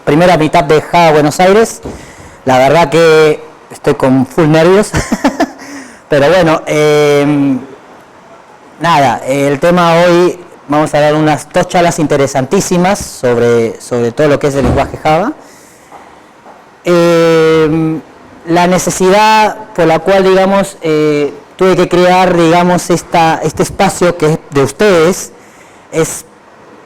Primera mitad de Java Buenos Aires. La verdad que estoy con full nervios. Pero bueno, nada, el tema hoy vamos a dar unas dos charlas interesantísimas sobre todo lo que es el lenguaje Java. La necesidad por la cual, digamos, tuve que crear, digamos, este espacio que es de ustedes, es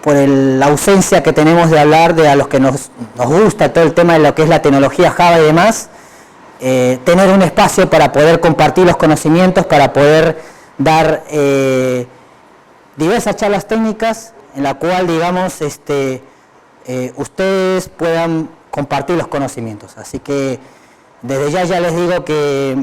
por la ausencia que tenemos de hablar de a los que nos gusta todo el tema de lo que es la tecnología Java y demás, tener un espacio para poder compartir los conocimientos, para poder dar diversas charlas técnicas en la cual, digamos, ustedes puedan compartir los conocimientos. Así que desde ya les digo que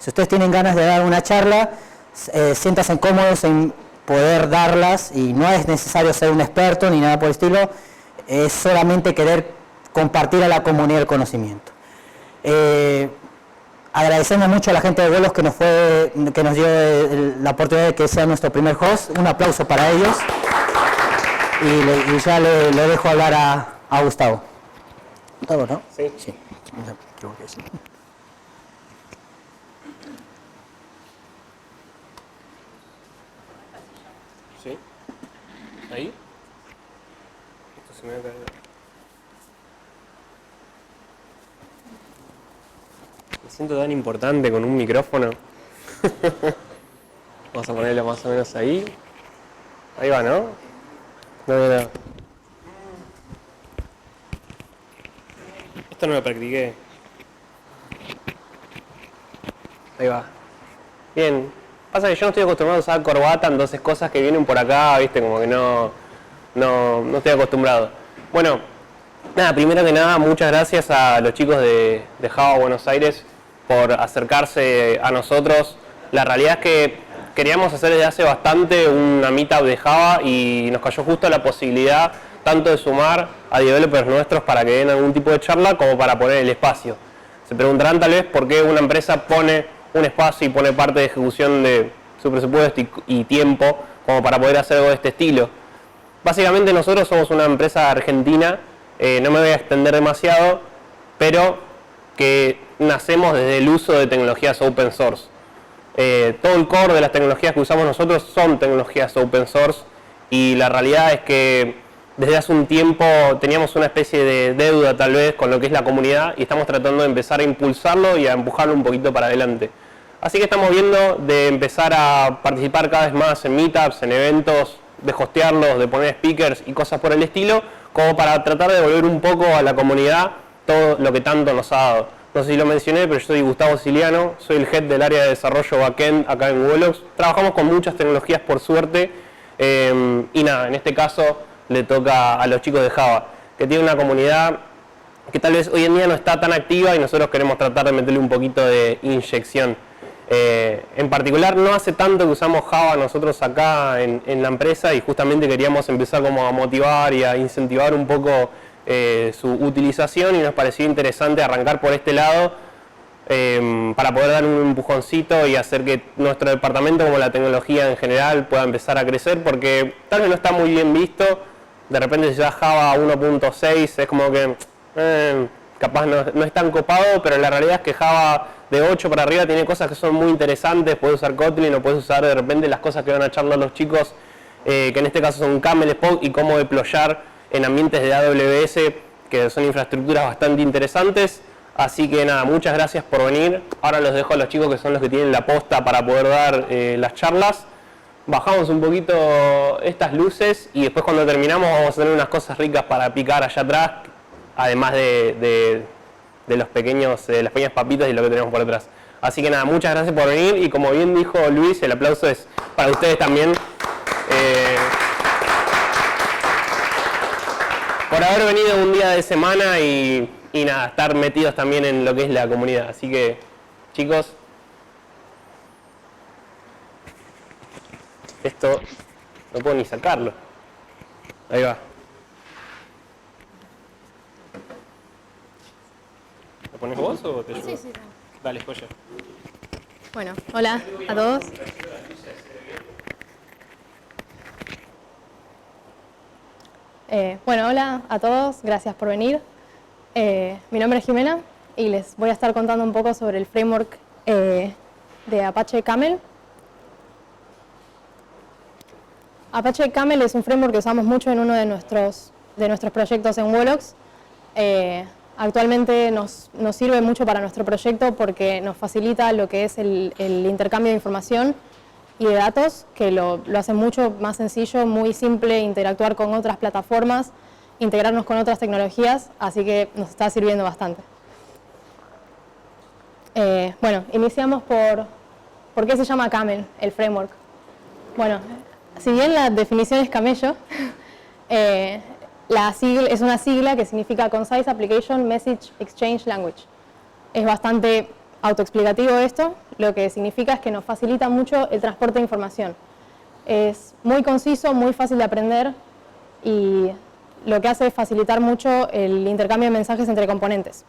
si ustedes tienen ganas de dar una charla, siéntanse cómodos en poder darlas, y no es necesario ser un experto ni nada por el estilo, es solamente querer compartir a la comunidad el conocimiento. Agradecemos mucho a la gente de Vuelos que nos dio la oportunidad de que sea nuestro primer host. Un aplauso para ellos. Y ya le dejo hablar a Gustavo. ¿Gustavo, no? Sí. Sí. ¿Sí? ¿Ahí? Esto se me va a caer. Me siento tan importante con un micrófono. Vamos a ponerlo más o menos ahí. Ahí va, ¿no? No. Esto no lo practiqué. Ahí va. Bien. Pasa que yo no estoy acostumbrado a usar corbata, entonces cosas que vienen por acá, viste, como que no estoy acostumbrado. Bueno, nada, primero que nada, muchas gracias a los chicos de Java Buenos Aires por acercarse a nosotros. La realidad es que queríamos hacer desde hace bastante una meetup de Java y nos cayó justo la posibilidad tanto de sumar a developers nuestros para que den algún tipo de charla como para poner el espacio. Se preguntarán tal vez por qué una empresa pone un espacio y pone parte de ejecución de su presupuesto y tiempo como para poder hacer algo de este estilo. Básicamente nosotros somos una empresa argentina, no me voy a extender demasiado, pero que nacemos desde el uso de tecnologías open source. Todo el core de las tecnologías que usamos nosotros son tecnologías open source, y la realidad es que desde hace un tiempo teníamos una especie de deuda tal vez con lo que es la comunidad, y estamos tratando de empezar a impulsarlo y a empujarlo un poquito para adelante. Así que estamos viendo de empezar a participar cada vez más en meetups, en eventos, de hostearlos, de poner speakers y cosas por el estilo, como para tratar de devolver un poco a la comunidad todo lo que tanto nos ha dado. No sé si lo mencioné, pero yo soy Gustavo Siliano, soy el head del área de desarrollo backend acá en Wolox. Trabajamos con muchas tecnologías por suerte, y nada, en este caso le toca a los chicos de Java, que tienen una comunidad que tal vez hoy en día no está tan activa, y nosotros queremos tratar de meterle un poquito de inyección. En particular, no hace tanto que usamos Java nosotros acá en la empresa, y justamente queríamos empezar como a motivar y a incentivar un poco su utilización, y nos pareció interesante arrancar por este lado para poder dar un empujoncito y hacer que nuestro departamento, como la tecnología en general, pueda empezar a crecer, porque tal vez no está muy bien visto. De repente ya Java 1.6 es como que capaz no es tan copado, pero la realidad es que Java de 8 para arriba tiene cosas que son muy interesantes. Puedes usar Kotlin o puedes usar de repente las cosas que van a charlar los chicos, que en este caso son Camel, Spot, y cómo deployar en ambientes de AWS, que son infraestructuras bastante interesantes. Así que nada, muchas gracias por venir. Ahora los dejo a los chicos que son los que tienen la posta para poder dar las charlas. Bajamos un poquito estas luces y después cuando terminamos vamos a tener unas cosas ricas para picar allá atrás, además de las pequeñas papitas y lo que tenemos por atrás. Así que nada, muchas gracias por venir, y como bien dijo Luis, el aplauso es para ustedes también. Por haber venido un día de semana y nada, estar metidos también en lo que es la comunidad. Así que, chicos, esto no puedo ni sacarlo. Ahí va. ¿Lo pones vos o te ayudo? Sí, sí. Dale, joya. Bueno, hola a todos. Bueno, hola a todos, gracias por venir. Mi nombre es Jimena y les voy a estar contando un poco sobre el framework de Apache Camel. Apache Camel es un framework que usamos mucho en uno de nuestros proyectos en Wolox. Actualmente nos sirve mucho para nuestro proyecto porque nos facilita lo que es el intercambio de información y de datos, que lo hace mucho más sencillo, muy simple interactuar con otras plataformas, integrarnos con otras tecnologías, así que nos está sirviendo bastante. Bueno, iniciamos por qué se llama Camel, el framework. Bueno, si bien la definición es camello, es una sigla que significa Concise Application Message Exchange Language. Es bastante autoexplicativo esto, lo que significa es que nos facilita mucho el transporte de información. Es muy conciso, muy fácil de aprender y lo que hace es facilitar mucho el intercambio de mensajes entre componentes.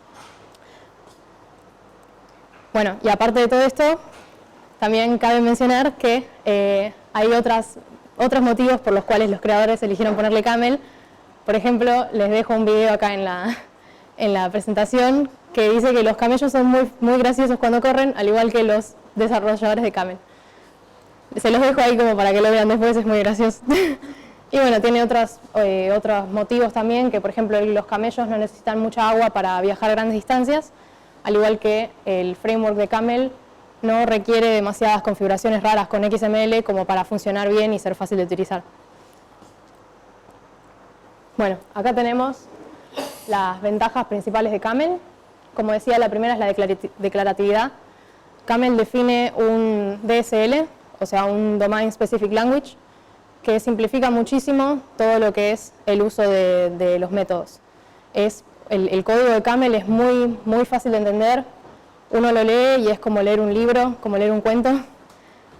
Bueno, y aparte de todo esto, también cabe mencionar que hay otros motivos por los cuales los creadores eligieron ponerle Camel. Por ejemplo, les dejo un video acá en la presentación que dice que los camellos son muy graciosos cuando corren, al igual que los desarrolladores de Camel. Se los dejo ahí como para que lo vean después, es muy gracioso. Y bueno, tiene otros motivos también, que por ejemplo los camellos no necesitan mucha agua para viajar grandes distancias, al igual que el framework de Camel no requiere demasiadas configuraciones raras con XML como para funcionar bien y ser fácil de utilizar. Bueno, acá tenemos las ventajas principales de Camel. Como decía, la primera es la declaratividad. Camel define un DSL, o sea, un Domain Specific Language, que simplifica muchísimo todo lo que es el uso de los métodos. El código de Camel es muy fácil de entender. Uno lo lee y es como leer un libro, como leer un cuento.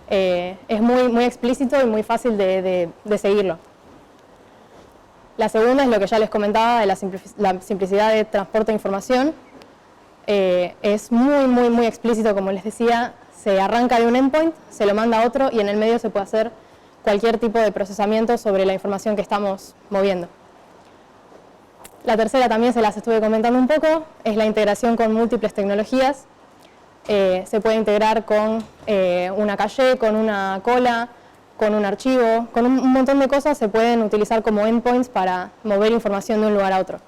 Es muy explícito y muy fácil de seguirlo. La segunda es lo que ya les comentaba de la simplicidad de transporte de información. Es muy explícito, como les decía, se arranca de un endpoint, se lo manda a otro y en el medio se puede hacer cualquier tipo de procesamiento sobre la información que estamos moviendo. La tercera también se las estuve comentando un poco, es la integración con múltiples tecnologías. Se puede integrar con una caché, con una cola, con un archivo, con un montón de cosas se pueden utilizar como endpoints para mover información de un lugar a otro.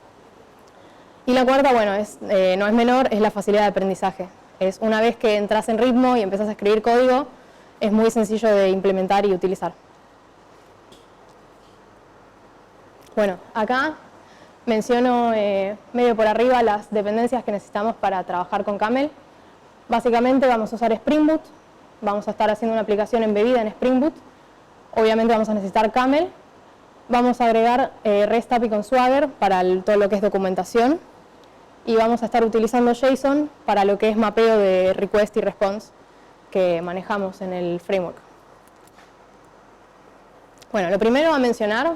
Y la cuarta, bueno, no es menor, es la facilidad de aprendizaje. Es una vez que entras en ritmo y empezás a escribir código, es muy sencillo de implementar y utilizar. Bueno, acá menciono medio por arriba las dependencias que necesitamos para trabajar con Camel. Básicamente vamos a usar Spring Boot, vamos a estar haciendo una aplicación embebida en Spring Boot. Obviamente vamos a necesitar Camel. Vamos a agregar REST API con Swagger para todo lo que es documentación. Y vamos a estar utilizando JSON para lo que es mapeo de request y response que manejamos en el framework. Bueno, lo primero a mencionar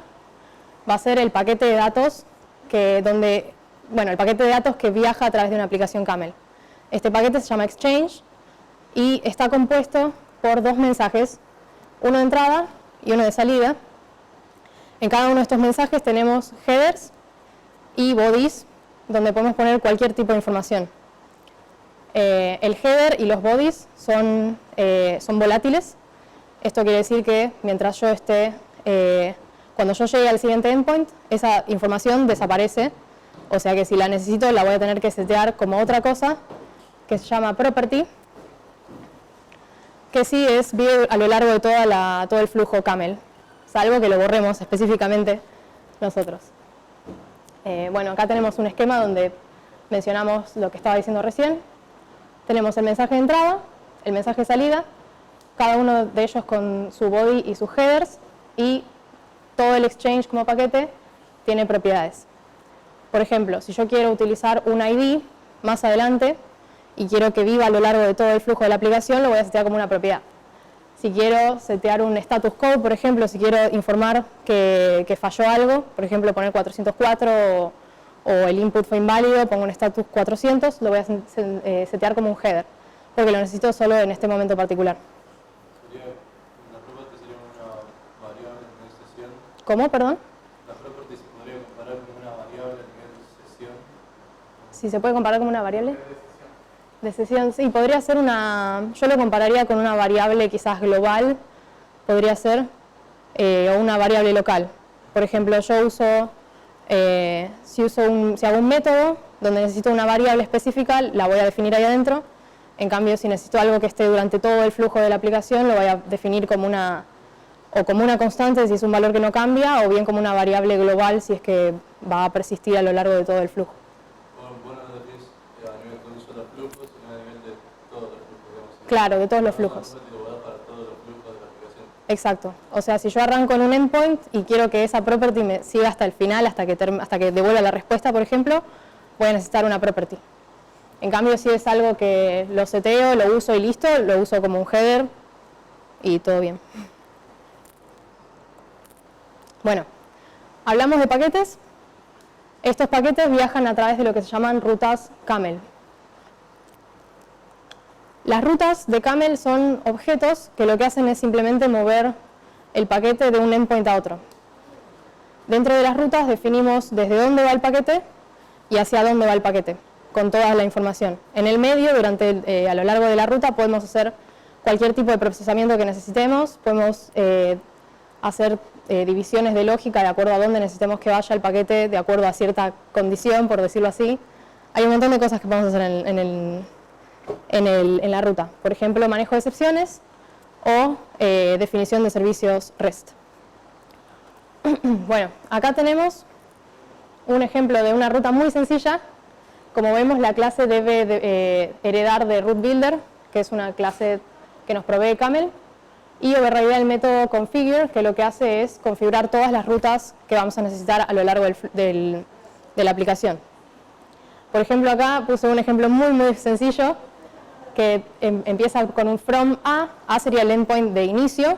va a ser el paquete de datos el paquete de datos que viaja a través de una aplicación Camel. Este paquete se llama Exchange y está compuesto por dos mensajes, uno de entrada y uno de salida. En cada uno de estos mensajes tenemos headers y bodies, donde podemos poner cualquier tipo de información. El header y los bodies son volátiles. Esto quiere decir que mientras yo cuando yo llegue al siguiente endpoint, esa información desaparece. O sea que si la necesito, la voy a tener que setear como otra cosa, que se llama property, que sí vive a lo largo de todo el flujo Camel, salvo que lo borremos específicamente nosotros. Bueno, acá tenemos un esquema donde mencionamos lo que estaba diciendo recién. Tenemos el mensaje de entrada, el mensaje de salida, cada uno de ellos con su body y sus headers, y todo el exchange como paquete tiene propiedades. Por ejemplo, si yo quiero utilizar un ID más adelante y quiero que viva a lo largo de todo el flujo de la aplicación, lo voy a setear como una propiedad. Si quiero setear un status code, por ejemplo, si quiero informar que falló algo, por ejemplo, poner 404 o el input fue inválido, pongo un status 400, lo voy a setear como un header, porque lo necesito solo en este momento particular. ¿La property sería una variable en una sesión? ¿Cómo, perdón? ¿La property se podría si se puede comparar con una variable. Decisión, sí, podría ser yo lo compararía con una variable quizás global, podría ser, o una variable local. Por ejemplo, yo uso, si hago un método donde necesito una variable específica, la voy a definir ahí adentro. En cambio, si necesito algo que esté durante todo el flujo de la aplicación, lo voy a definir como una constante si es un valor que no cambia, o bien como una variable global si es que va a persistir a lo largo de todo el flujo. Bueno, no decís a nivel de un solo flujo, sino a nivel de todos los flujos, digamos. Claro, de todos los flujos. Para todos los flujos de la aplicación. Exacto. O sea, si yo arranco en un endpoint y quiero que esa property me siga hasta el final, hasta que devuelva la respuesta, por ejemplo, voy a necesitar una property. En cambio, si es algo que lo seteo, lo uso y listo, lo uso como un header y todo bien. Bueno, hablamos de paquetes. Estos paquetes viajan a través de lo que se llaman rutas camel. Las rutas de camel son objetos que lo que hacen es simplemente mover el paquete de un endpoint a otro. Dentro de las rutas definimos desde dónde va el paquete y hacia dónde va el paquete, con toda la información. En el medio, a lo largo de la ruta, podemos hacer cualquier tipo de procesamiento que necesitemos, podemos hacer divisiones de lógica de acuerdo a dónde necesitemos que vaya el paquete, de acuerdo a cierta condición, por decirlo así. Hay un montón de cosas que podemos hacer en la ruta. Por ejemplo, manejo de excepciones o definición de servicios REST. Bueno, acá tenemos un ejemplo de una ruta muy sencilla. Como vemos, la clase debe heredar de root builder, que es una clase que nos provee Camel, y overridear el método configure, que lo que hace es configurar todas las rutas que vamos a necesitar a lo largo de la aplicación. Por ejemplo, acá puse un ejemplo muy sencillo, que empieza con un from A sería el endpoint de inicio,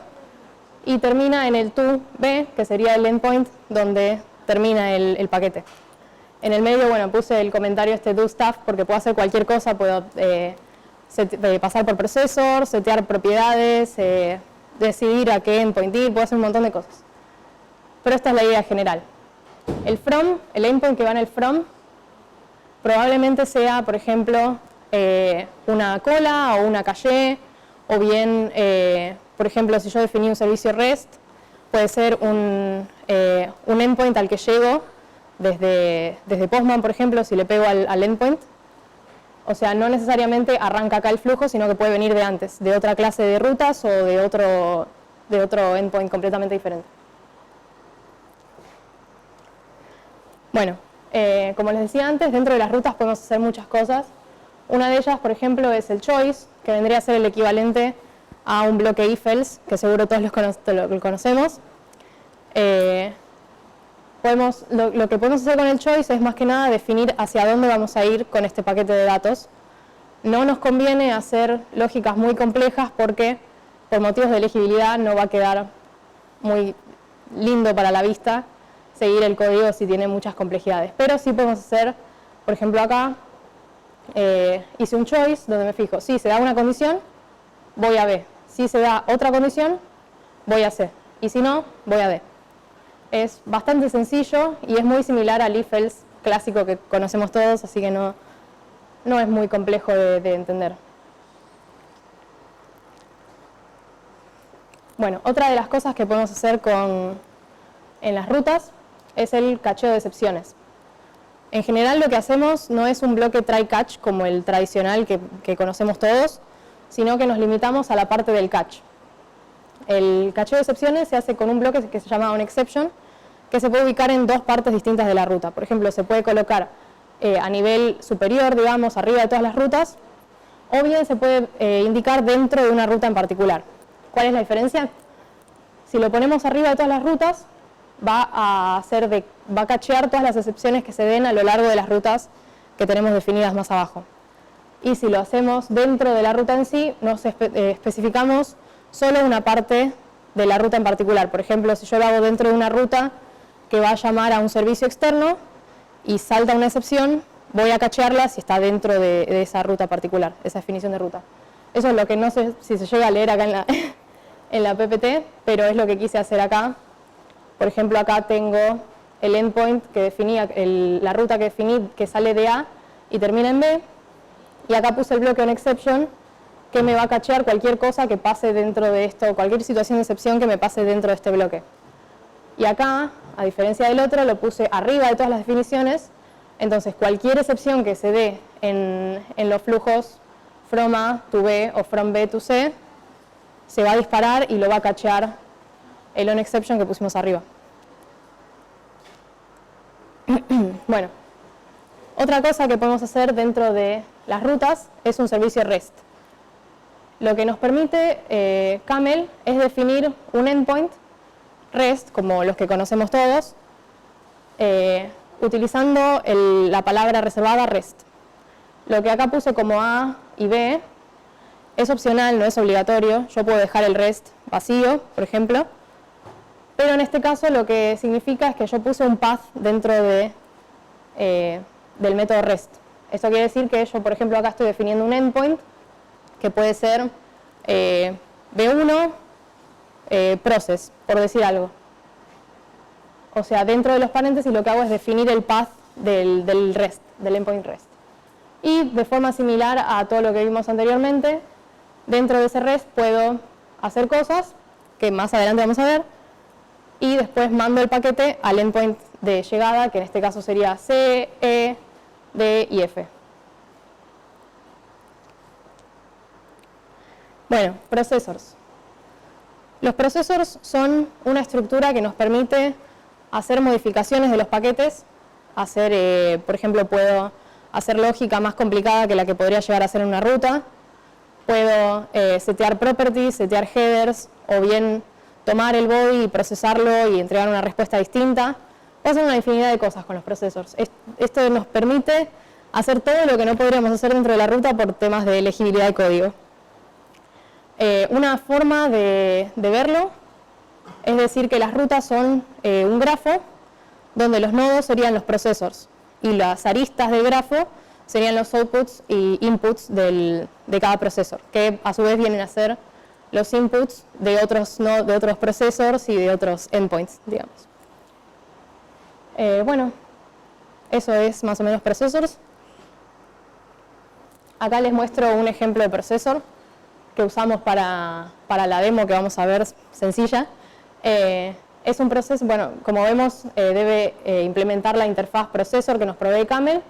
y termina en el to B, que sería el endpoint donde termina el paquete. En el medio, bueno, puse el comentario do stuff, porque puedo hacer cualquier cosa, puedo pasar por procesor, setear propiedades, decidir a qué endpoint ir, puedo hacer un montón de cosas. Pero esta es la idea general. El endpoint que va en el from, probablemente sea, por ejemplo, una cola o una caché, o bien, por ejemplo, si yo definí un servicio REST, puede ser un endpoint al que llego desde Postman, por ejemplo, si le pego al endpoint. O sea, no necesariamente arranca acá el flujo, sino que puede venir de antes, de otra clase de rutas o de otro endpoint completamente diferente. Bueno, como les decía antes, dentro de las rutas podemos hacer muchas cosas. Una de ellas, por ejemplo, es el choice, que vendría a ser el equivalente a un bloque if-else, que seguro todos lo conocemos. Lo que podemos hacer con el choice es más que nada definir hacia dónde vamos a ir con este paquete de datos. No nos conviene hacer lógicas muy complejas porque por motivos de legibilidad no va a quedar muy lindo para la vista seguir el código si tiene muchas complejidades. Pero sí podemos hacer, por ejemplo acá, hice un choice donde me fijo, si se da una condición, voy a B. Si se da otra condición, voy a C. Y si no, voy a D. Es bastante sencillo y es muy similar al if-else clásico que conocemos todos, así que no es muy complejo de entender. Bueno, otra de las cosas que podemos hacer en las rutas es el cacheo de excepciones. En general lo que hacemos no es un bloque try-catch como el tradicional que conocemos todos, sino que nos limitamos a la parte del catch. El cacheo de excepciones se hace con un bloque que se llama onException, que se puede ubicar en dos partes distintas de la ruta. Por ejemplo, se puede colocar a nivel superior, digamos, arriba de todas las rutas, o bien se puede indicar dentro de una ruta en particular. ¿Cuál es la diferencia? Si lo ponemos arriba de todas las rutas, va a cachear todas las excepciones que se den a lo largo de las rutas que tenemos definidas más abajo. Y si lo hacemos dentro de la ruta en sí, nos especificamos solo una parte de la ruta en particular. Por ejemplo, si yo lo hago dentro de una ruta que va a llamar a un servicio externo y salta una excepción, voy a cachearla si está dentro de esa ruta particular, esa definición de ruta. Eso es lo que no sé si se llega a leer acá en la PPT, pero es lo que quise hacer acá. Por ejemplo, acá tengo el endpoint que definía, la ruta que definí que sale de A, y termina en B. Y acá puse el bloque onException, que me va a cachear cualquier cosa que pase dentro de esto, cualquier situación de excepción que me pase dentro de este bloque. Y acá, a diferencia del otro, lo puse arriba de todas las definiciones. Entonces, cualquier excepción que se dé en los flujos from A to B o from B to C, se va a disparar y lo va a cachear el onException que pusimos arriba. Bueno, otra cosa que podemos hacer dentro de las rutas es un servicio REST. Lo que nos permite Camel es definir un endpoint REST, como los que conocemos todos, utilizando la palabra reservada REST. Lo que acá puse como A y B es opcional, no es obligatorio. Yo puedo dejar el REST vacío, por ejemplo, pero en este caso lo que significa es que yo puse un path dentro del método REST. Esto quiere decir que yo, por ejemplo, acá estoy definiendo un endpoint que puede ser B1 process, por decir algo. O sea, dentro de los paréntesis lo que hago es definir el path del REST, del endpoint REST. Y de forma similar a todo lo que vimos anteriormente, dentro de ese REST puedo hacer cosas que más adelante vamos a ver, y después mando el paquete al endpoint de llegada, que en este caso sería C, E, D y F. Bueno, processors. Los processors son una estructura que nos permite hacer modificaciones de los paquetes, hacer, por ejemplo, puedo hacer lógica más complicada que la que podría llegar a hacer en una ruta, puedo setear properties, setear headers, o bien tomar el body y procesarlo y entregar una respuesta distinta. Puedo hacer una infinidad de cosas con los processors. Esto nos permite hacer todo lo que no podríamos hacer dentro de la ruta por temas de legibilidad de código. Una forma de verlo es decir que las rutas son un grafo donde los nodos serían los processors y las aristas del grafo serían los outputs y inputs de cada procesor, que a su vez vienen a ser los inputs de otros processors y de otros endpoints, digamos. Bueno, eso es más o menos processors. Acá les muestro un ejemplo de processor que usamos para la demo que vamos a ver, sencilla. Es un proceso, bueno, como vemos, debe implementar la interfaz processor que nos provee Camel.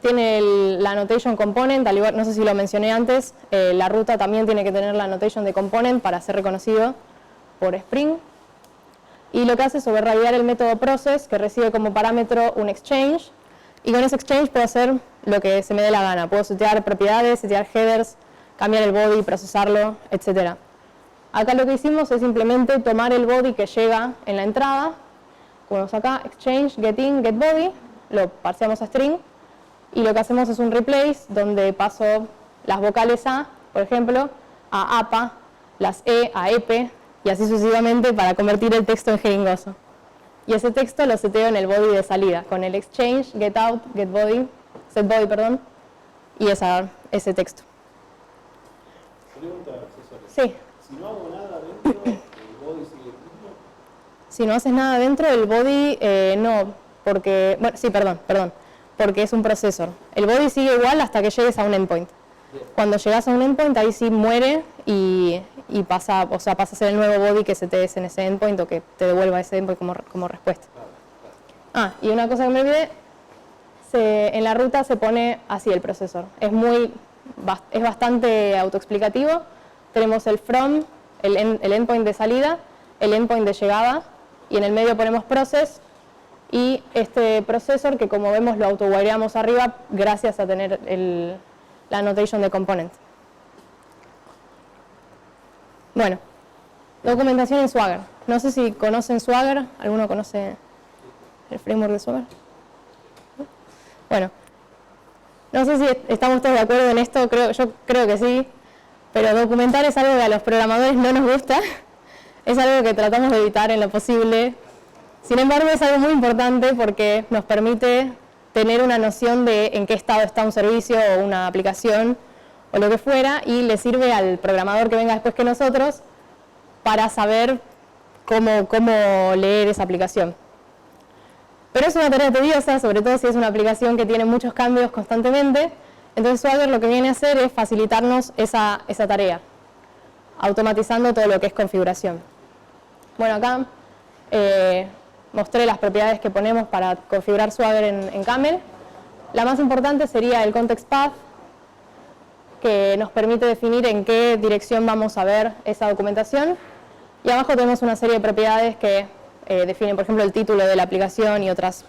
Tiene la annotation component, al igual, no sé si lo mencioné antes, la ruta también tiene que tener la annotation de component para ser reconocido por Spring. Y lo que hace es overridear el método process, que recibe como parámetro un exchange, y con ese exchange puedo hacer lo que se me dé la gana. Puedo setear propiedades, setear headers, cambiar el body, procesarlo, etc. Acá lo que hicimos es simplemente tomar el body que llega en la entrada, como vemos acá, exchange, getIn, getBody, lo parseamos a string, y lo que hacemos es un replace donde paso las vocales A, por ejemplo, a APA, las E a EP, y así sucesivamente para convertir el texto en jeringoso. Y ese texto lo seteo en el body de salida, con el exchange, getout, setBody, perdón, y ese texto. Pregunta, profesor. Sí. Si no hago nada dentro, ¿el body sigue el mismo? Si no haces nada dentro, el body no, porque, bueno, sí, perdón, porque es un processor. El body sigue igual hasta que llegues a un endpoint. Cuando llegas a un endpoint, ahí sí muere y pasa, o sea, pasa a ser el nuevo body que se te des en ese endpoint o que te devuelva ese endpoint como respuesta. Ah, y una cosa que me olvidé, en la ruta se pone así el procesor. Es bastante autoexplicativo. Tenemos el from, el endpoint de salida, el endpoint de llegada, y en el medio ponemos process, y este processor que como vemos lo autowireamos arriba gracias a tener la annotation de component. Bueno, documentación en Swagger. No sé si conocen Swagger, ¿alguno conoce el framework de Swagger? Bueno, no sé si estamos todos de acuerdo en esto, yo creo que sí, pero documentar es algo que a los programadores no nos gusta, es algo que tratamos de evitar en lo posible. Sin embargo, es algo muy importante porque nos permite tener una noción de en qué estado está un servicio o una aplicación o lo que fuera, y le sirve al programador que venga después que nosotros para saber cómo leer esa aplicación. Pero es una tarea tediosa, sobre todo si es una aplicación que tiene muchos cambios constantemente. Entonces Swagger lo que viene a hacer es facilitarnos esa tarea, automatizando todo lo que es configuración. Bueno, acá mostré las propiedades que ponemos para configurar Swagger en Camel. La más importante sería el Context Path, que nos permite definir en qué dirección vamos a ver esa documentación. Y abajo tenemos una serie de propiedades que definen, por ejemplo, el título de la aplicación y otras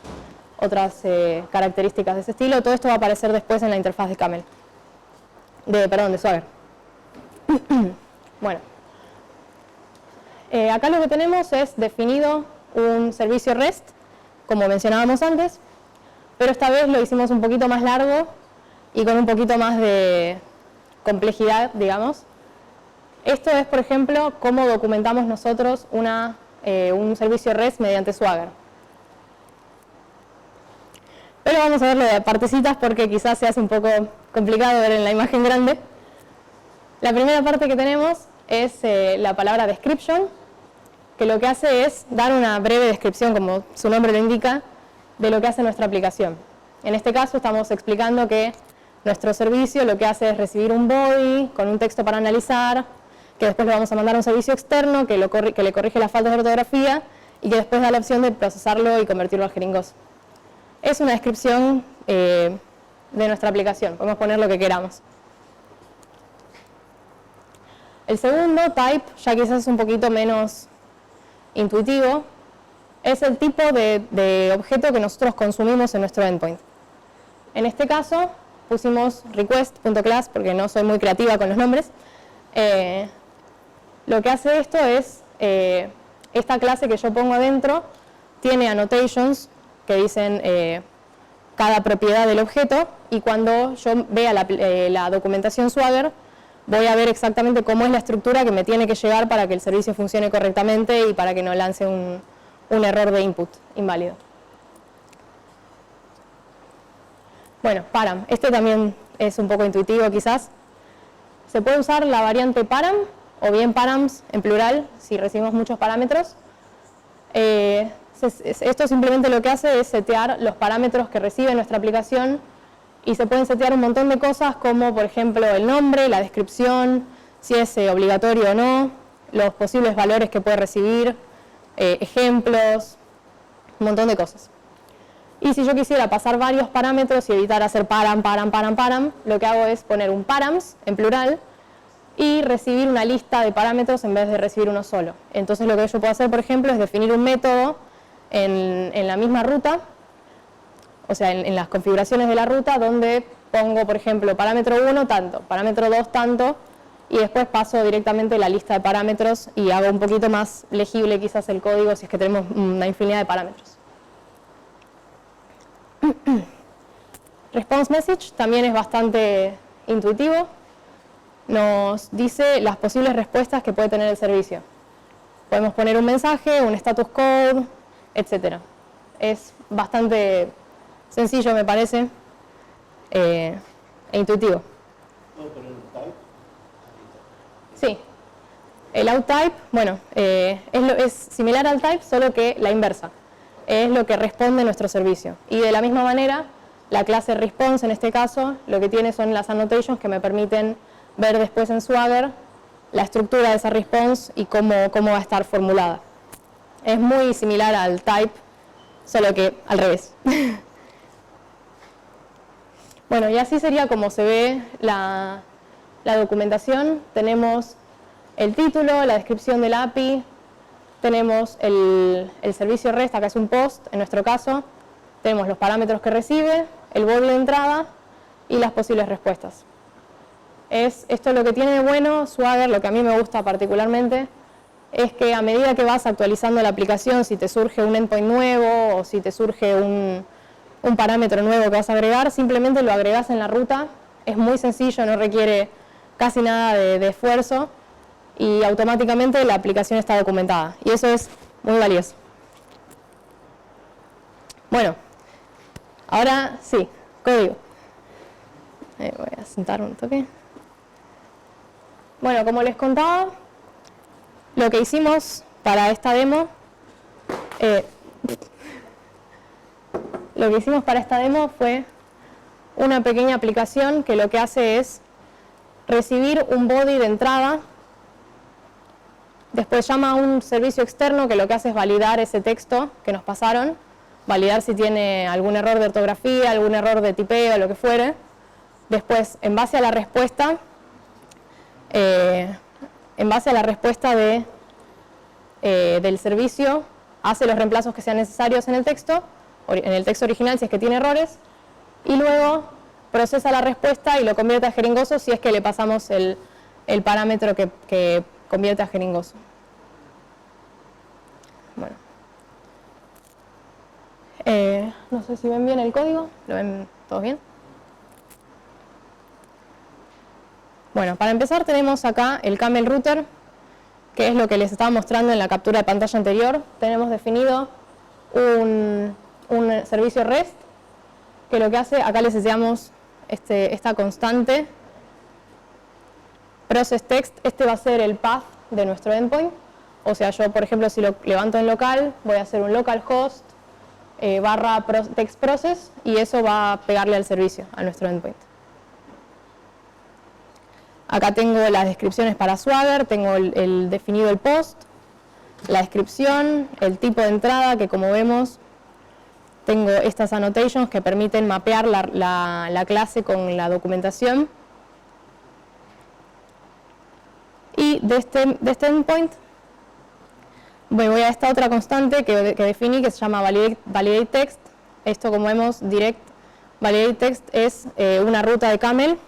características de ese estilo. Todo esto va a aparecer después en la interfaz de Camel. De Swagger. Bueno. Acá lo que tenemos es definido un servicio REST, como mencionábamos antes, pero esta vez lo hicimos un poquito más largo y con un poquito más de complejidad, digamos. Esto es, por ejemplo, cómo documentamos nosotros un servicio REST mediante Swagger. Pero vamos a verlo de partecitas porque quizás se hace un poco complicado ver en la imagen grande. La primera parte que tenemos es la palabra description, que lo que hace es dar una breve descripción, como su nombre lo indica, de lo que hace nuestra aplicación. En este caso estamos explicando que nuestro servicio lo que hace es recibir un body con un texto para analizar, que después le vamos a mandar a un servicio externo que le corrige las faltas de ortografía y que después da la opción de procesarlo y convertirlo a jeringoso. Es una descripción de nuestra aplicación, podemos poner lo que queramos. El segundo, type, ya quizás es un poquito menos intuitivo, es el tipo de objeto que nosotros consumimos en nuestro endpoint. En este caso pusimos request.class porque no soy muy creativa con los nombres. Lo que hace esto es, esta clase que yo pongo adentro tiene annotations que dicen cada propiedad del objeto, y cuando yo vea la documentación Swagger voy a ver exactamente cómo es la estructura que me tiene que llegar para que el servicio funcione correctamente y para que no lance un error de input inválido. Bueno, param. Este también es un poco intuitivo quizás. Se puede usar la variante param o bien params en plural si recibimos muchos parámetros. Esto simplemente lo que hace es setear los parámetros que recibe nuestra aplicación, y se pueden setear un montón de cosas como, por ejemplo, el nombre, la descripción, si es obligatorio o no, los posibles valores que puede recibir, ejemplos, un montón de cosas. Y si yo quisiera pasar varios parámetros y evitar hacer param, lo que hago es poner un params en plural y recibir una lista de parámetros en vez de recibir uno solo. Entonces lo que yo puedo hacer, por ejemplo, es definir un método en la misma ruta, o sea, en las configuraciones de la ruta, donde pongo, por ejemplo, parámetro 1 tanto, parámetro 2 tanto, y después paso directamente la lista de parámetros y hago un poquito más legible quizás el código si es que tenemos una infinidad de parámetros. Response message también es bastante intuitivo. Nos dice las posibles respuestas que puede tener el servicio. Podemos poner un mensaje, un status code, etc. Es bastante sencillo, me parece, e intuitivo. ¿Puedo poner un type? Sí. El outType, bueno, es similar al type, solo que la inversa. Es lo que responde nuestro servicio. Y de la misma manera, la clase response, en este caso, lo que tiene son las annotations que me permiten ver después en Swagger la estructura de esa response y cómo va a estar formulada. Es muy similar al type, solo que al revés. Bueno, y así sería como se ve la documentación. Tenemos el título, la descripción del API, tenemos el servicio REST, acá es un post en nuestro caso, tenemos los parámetros que recibe, el body de entrada y las posibles respuestas. Esto es lo que tiene de bueno Swagger, lo que a mí me gusta particularmente, es que a medida que vas actualizando la aplicación, si te surge un endpoint nuevo o si te surge un parámetro nuevo que vas a agregar, simplemente lo agregas en la ruta, es muy sencillo, no requiere casi nada de esfuerzo y automáticamente la aplicación está documentada y eso es muy valioso. Bueno, ahora sí, código. Voy a sentar un toque. Bueno, como les contaba, lo que hicimos para esta demo lo que hicimos para esta demo fue una pequeña aplicación que lo que hace es recibir un body de entrada, después llama a un servicio externo que lo que hace es validar ese texto que nos pasaron, validar si tiene algún error de ortografía, algún error de tipeo, lo que fuere. Después, en base a la respuesta, del servicio, hace los reemplazos que sean necesarios en el texto original si es que tiene errores, y luego procesa la respuesta y lo convierte a jeringoso si es que le pasamos el parámetro que convierte a jeringoso. Bueno. No sé si ven bien el código, ¿lo ven todos bien? Bueno, para empezar tenemos acá el camel router, que es lo que les estaba mostrando en la captura de pantalla anterior. Tenemos definido un servicio REST, que lo que hace, acá les enseñamos esta constante, process text, este va a ser el path de nuestro endpoint. O sea, yo, por ejemplo, si lo levanto en local, voy a hacer un localhost barra text process, y eso va a pegarle al servicio, a nuestro endpoint. Acá tengo las descripciones para Swagger, tengo el definido el post, la descripción, el tipo de entrada, que como vemos, tengo estas annotations que permiten mapear la clase con la documentación. Y de este endpoint voy a esta otra constante que definí, que se llama validate text. Esto, como vemos, direct validate text es una ruta de camel.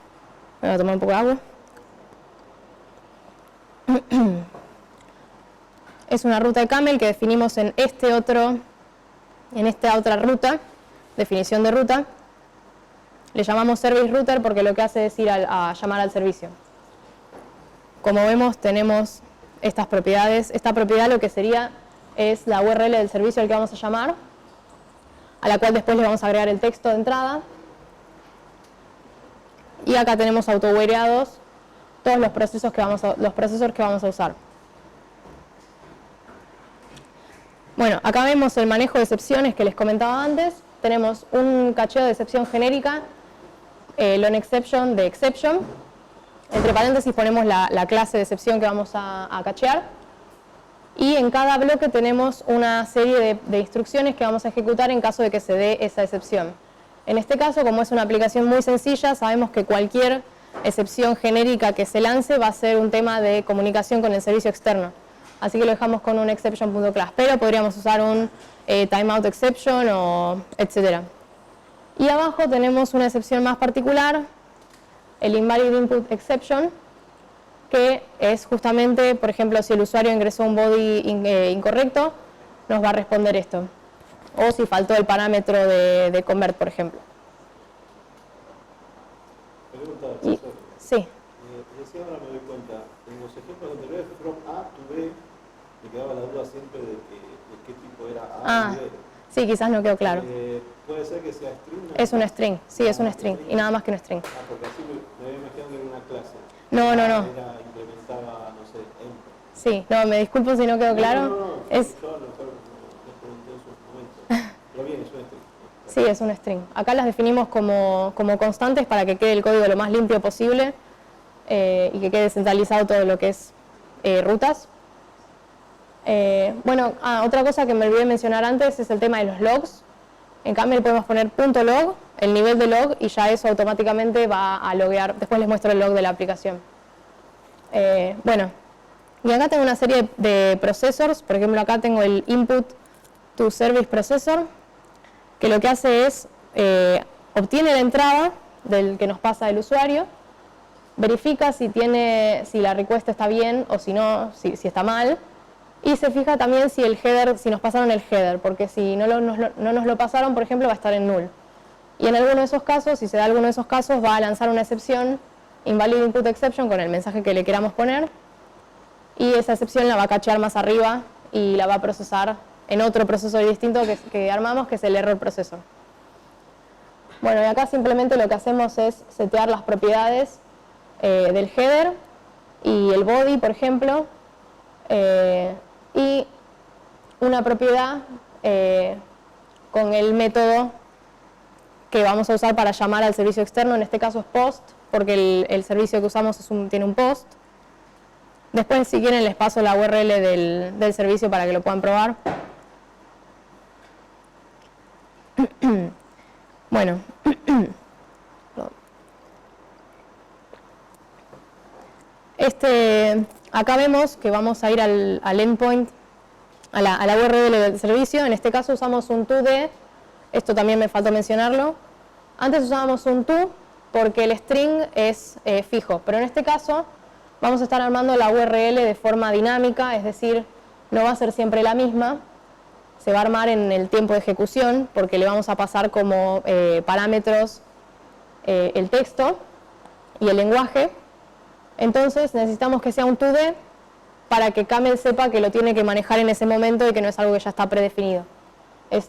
Voy a tomar un poco de agua. Es una ruta de camel que definimos en esta otra ruta, definición de ruta. Le llamamos service router porque lo que hace es ir a llamar al servicio. Como vemos, tenemos estas propiedades. Esta propiedad lo que sería es la URL del servicio al que vamos a llamar, a la cual después le vamos a agregar el texto de entrada. Y acá tenemos autowareados todos los procesos que vamos a usar. Bueno, acá vemos el manejo de excepciones que les comentaba antes. Tenemos un cacheo de excepción genérica, onException de exception. Entre paréntesis ponemos la clase de excepción que vamos a cachear. Y en cada bloque tenemos una serie de instrucciones que vamos a ejecutar en caso de que se dé esa excepción. En este caso, como es una aplicación muy sencilla, sabemos que cualquier excepción genérica que se lance va a ser un tema de comunicación con el servicio externo. Así que lo dejamos con un exception.class, pero podríamos usar un timeout exception o etcétera. Y abajo tenemos una excepción más particular, el invalid input exception, que es justamente, por ejemplo, si el usuario ingresó un body incorrecto, nos va a responder esto. O si faltó el parámetro de convert, por ejemplo. Pregunta, sí. recién ahora me doy cuenta, en los ejemplos anteriores, from A to B, me quedaba la duda siempre de qué tipo era A y B. Sí, quizás no quedó claro. ¿Puede ser que sea string? Es un string, sí, es un string, y nada más que un string. Porque así me había imaginado que era una clase. No. Era, implementaba, no sé, enter. Sí, no, me disculpo si no quedó claro. No, Es... yo les pregunté en su momento. Pero bien, es un string. Sí, es un string. Acá las definimos como constantes para que quede el código lo más limpio posible y que quede centralizado todo lo que es rutas. Otra cosa que me olvidé mencionar antes es el tema de los logs. En Camel podemos poner .log, el nivel de log, y ya eso automáticamente va a loguear. Después les muestro el log de la aplicación. Y acá tengo una serie de processors. Por ejemplo, acá tengo el input to service processor, que lo que hace es obtiene la entrada del que nos pasa el usuario, verifica si la request está bien o si no, si está mal, y se fija también si el header, si nos pasaron el header, porque si no nos lo pasaron, por ejemplo, va a estar en null. Y en alguno de esos casos, si se da alguno de esos casos, va a lanzar una excepción, invalid input exception, con el mensaje que le queramos poner, y esa excepción la va a cachear más arriba y la va a procesar en otro procesor distinto que armamos, que es el error processor. Bueno, y acá simplemente lo que hacemos es setear las propiedades del header y el body, por ejemplo, y una propiedad con el método que vamos a usar para llamar al servicio externo, en este caso es POST, porque el servicio que usamos tiene un POST. Después, si quieren, les paso la URL del servicio para que lo puedan probar. Bueno, acá vemos que vamos a ir al endpoint, a la URL del servicio. En este caso usamos un to-d, esto también me faltó mencionarlo. Antes usábamos un to porque el string es fijo, pero en este caso vamos a estar armando la URL de forma dinámica, es decir, no va a ser siempre la misma, se va a armar en el tiempo de ejecución porque le vamos a pasar como parámetros el texto y el lenguaje. Entonces necesitamos que sea un to-d para que Camel sepa que lo tiene que manejar en ese momento y que no es algo que ya está predefinido.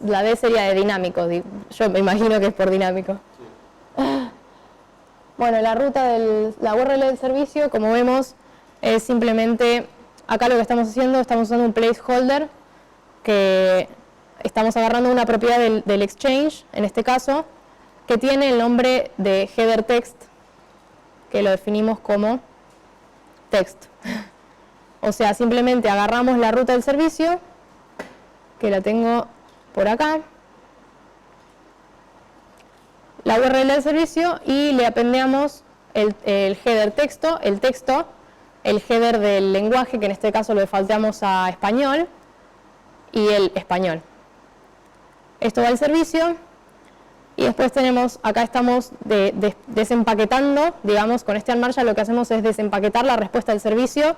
La D sería de dinámico, yo me imagino que es por dinámico. Sí. Bueno, la ruta la URL del servicio, como vemos, es simplemente, acá lo que estamos haciendo, estamos usando un placeholder, que estamos agarrando una propiedad del exchange, en este caso, que tiene el nombre de header text, que lo definimos como text. O sea, simplemente agarramos la ruta del servicio, que la tengo por acá, la URL del servicio, y le apendeamos el header texto, el header del lenguaje, que en este caso lo defaulteamos a español, y el español. Esto va al servicio, y después tenemos, acá estamos desempaquetando, digamos, con este Unmarshall lo que hacemos es desempaquetar la respuesta del servicio,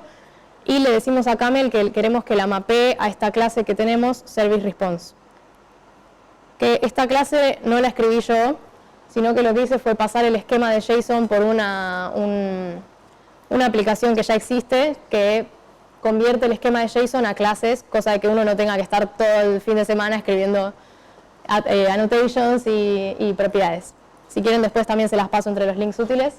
y le decimos a Camel que queremos que la mapee a esta clase que tenemos, Service Response. Que esta clase no la escribí yo, sino que lo que hice fue pasar el esquema de JSON por una aplicación que ya existe, que convierte el esquema de JSON a clases, cosa de que uno no tenga que estar todo el fin de semana escribiendo annotations y propiedades. Si quieren, después también se las paso entre los links útiles.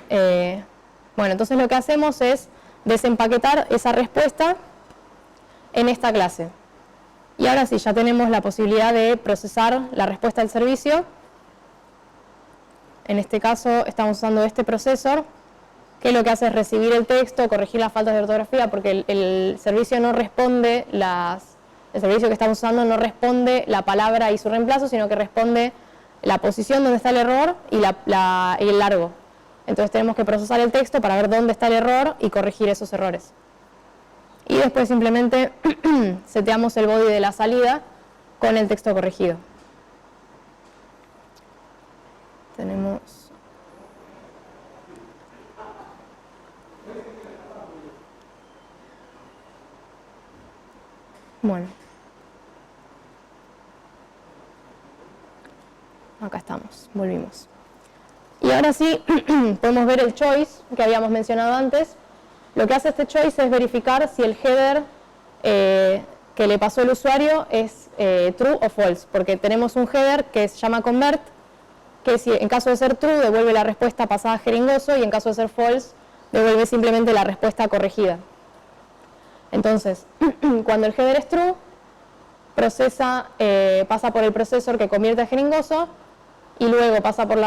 Bueno, entonces lo que hacemos es desempaquetar esa respuesta en esta clase. Y ahora sí, ya tenemos la posibilidad de procesar la respuesta del servicio. En este caso estamos usando este procesor, que lo que hace es recibir el texto, corregir las faltas de ortografía, porque el servicio no responde, el servicio que estamos usando no responde la palabra y su reemplazo, sino que responde la posición donde está el error y el largo. Entonces tenemos que procesar el texto para ver dónde está el error y corregir esos errores. Y después simplemente seteamos el body de la salida con el texto corregido. Tenemos... Bueno. Acá estamos, volvimos. Y ahora sí, podemos ver el choice que habíamos mencionado antes. Lo que hace este choice es verificar si el header que le pasó el usuario es true o false, porque tenemos un header que se llama convert, que si en caso de ser true devuelve la respuesta pasada a jeringoso y en caso de ser false devuelve simplemente la respuesta corregida. Entonces, cuando el header es true, pasa por el procesor que convierte a jeringoso y luego pasa por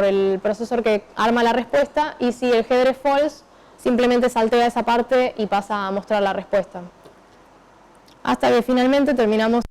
el procesor que arma la respuesta, y si el header es false, simplemente saltea esa parte y pasa a mostrar la respuesta. Hasta que finalmente terminamos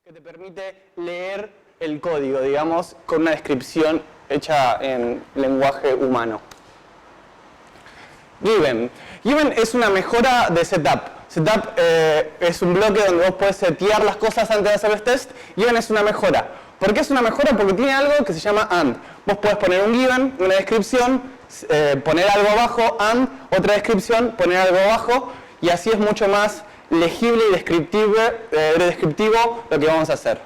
que te permite leer el código, digamos, con una descripción hecha en lenguaje humano. Given. Given es una mejora de setup. Setup es un bloque donde vos podés setear las cosas antes de hacer los test. Given es una mejora. ¿Por qué es una mejora? Porque tiene algo que se llama AND. Vos podés poner un given, una descripción, poner algo abajo, AND, otra descripción, poner algo abajo, y así es mucho más legible y descriptivo lo que vamos a hacer.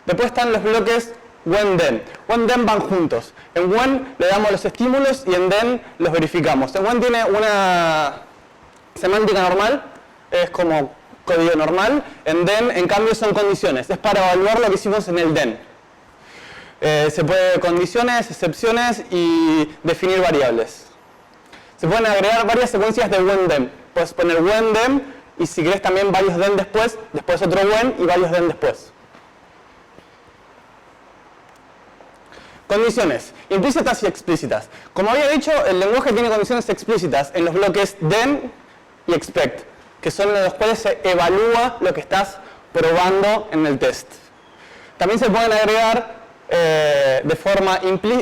Después están los bloques when then. When then van juntos. En when le damos los estímulos y en then los verificamos. En when tiene una semántica normal, es como código normal. En then, en cambio, son condiciones. Es para evaluar lo que hicimos en el then. Se puede condiciones, excepciones y definir variables. Se pueden agregar varias secuencias de when then. Puedes poner when then y si querés también varios then después otro when y varios then después. Condiciones, implícitas y explícitas. Como había dicho, el lenguaje tiene condiciones explícitas en los bloques then y expect, que son los cuales se evalúa lo que estás probando en el test. También se pueden agregar de forma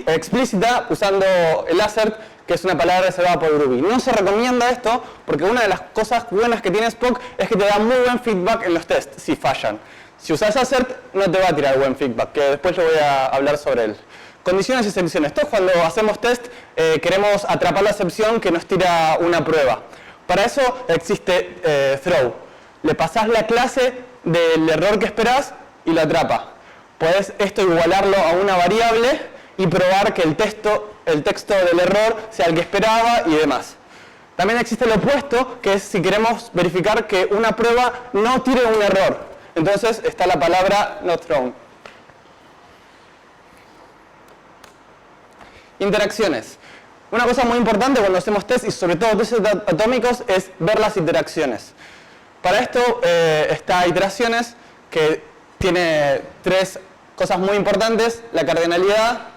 explícita usando el assert, que es una palabra reservada por Groovy. No se recomienda esto porque una de las cosas buenas que tiene Spock es que te da muy buen feedback en los tests si fallan. Si usas assert no te va a tirar buen feedback, que después yo voy a hablar sobre él. Condiciones y excepciones. Esto es cuando hacemos test, queremos atrapar la excepción que nos tira una prueba. Para eso existe throw. Le pasás la clase del error que esperás y lo atrapa. Podés esto igualarlo a una variable y probar que el texto del error sea el que esperaba y demás. También existe lo opuesto, que es si queremos verificar que una prueba no tire un error. Entonces está la palabra not thrown. Interacciones. Una cosa muy importante cuando hacemos test y sobre todo test atómicos es ver las interacciones. Para esto está iteraciones, que tiene tres cosas muy importantes: la cardinalidad,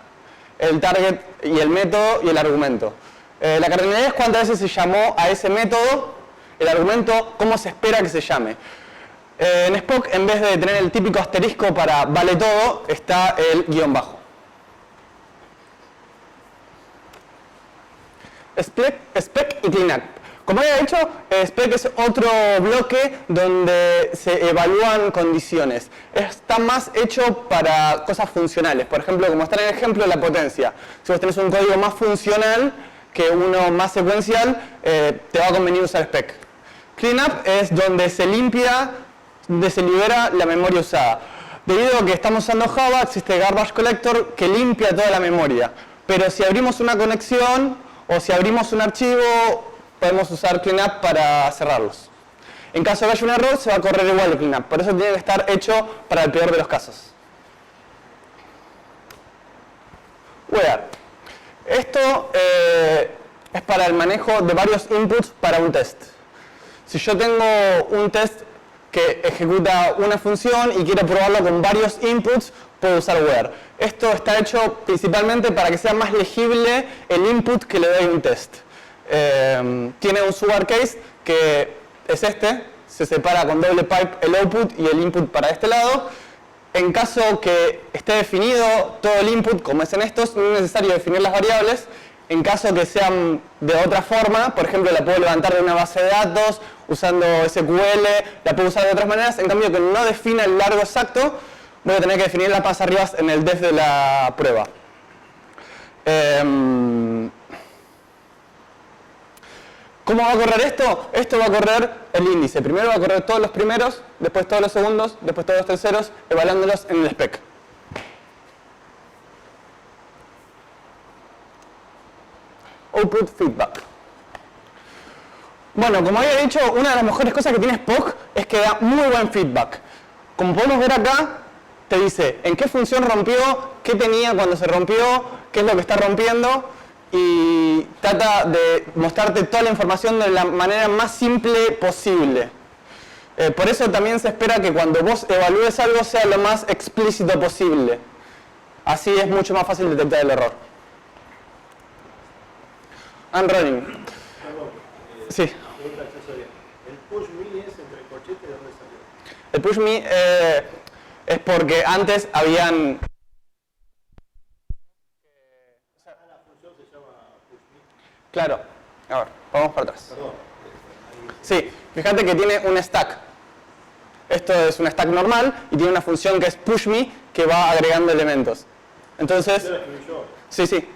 el target y el método y el argumento. La cardinalidad es cuántas veces se llamó a ese método, el argumento cómo se espera que se llame. En Spock, en vez de tener el típico asterisco para vale todo, está el guión bajo. Spec y cleanup. Como había dicho, spec es otro bloque donde se evalúan condiciones. Está más hecho para cosas funcionales. Por ejemplo, como está en el ejemplo de la potencia. Si vos tenés un código más funcional que uno más secuencial, te va a convenir usar spec. Cleanup es donde se limpia, donde se libera la memoria usada. Debido a que estamos usando Java, existe Garbage Collector que limpia toda la memoria. Pero si abrimos una conexión o si abrimos un archivo, podemos usar cleanup para cerrarlos. En caso de que haya un error, se va a correr igual el cleanup. Por eso tiene que estar hecho para el peor de los casos. Where. Esto es para el manejo de varios inputs para un test. Si yo tengo un test que ejecuta una función y quiero probarlo con varios inputs, puedo usar where. Esto está hecho principalmente para que sea más legible el input que le doy a un test. Tiene un sugar case que es este, se separa con doble pipe el output y el input para este lado. En caso que esté definido todo el input, como es en estos, no es necesario definir las variables. En caso que sean de otra forma, por ejemplo, la puedo levantar de una base de datos usando SQL, la puedo usar de otras maneras. En cambio, que no defina el largo exacto, voy a tener que definir las pasas arriba en el def de la prueba. ¿Cómo va a correr esto? Esto va a correr el índice. Primero va a correr todos los primeros, después todos los segundos, después todos los terceros, evaluándolos en el spec. Output feedback. Bueno, como había dicho, una de las mejores cosas que tiene Spock es que da muy buen feedback. Como podemos ver acá, te dice en qué función rompió, qué tenía cuando se rompió, qué es lo que está rompiendo, y trata de mostrarte toda la información de la manera más simple posible. Por eso también se espera que cuando vos evalúes algo sea lo más explícito posible. Así es mucho más fácil detectar el error. Unrunning. Sí. ¿El push mili es entre corchetes de dónde salió? El push me es porque antes habían... Claro, a ver, vamos para atrás. Sí, fíjate que tiene un stack. Esto es un stack normal y tiene una función que es push me que va agregando elementos. Entonces, sí, sí.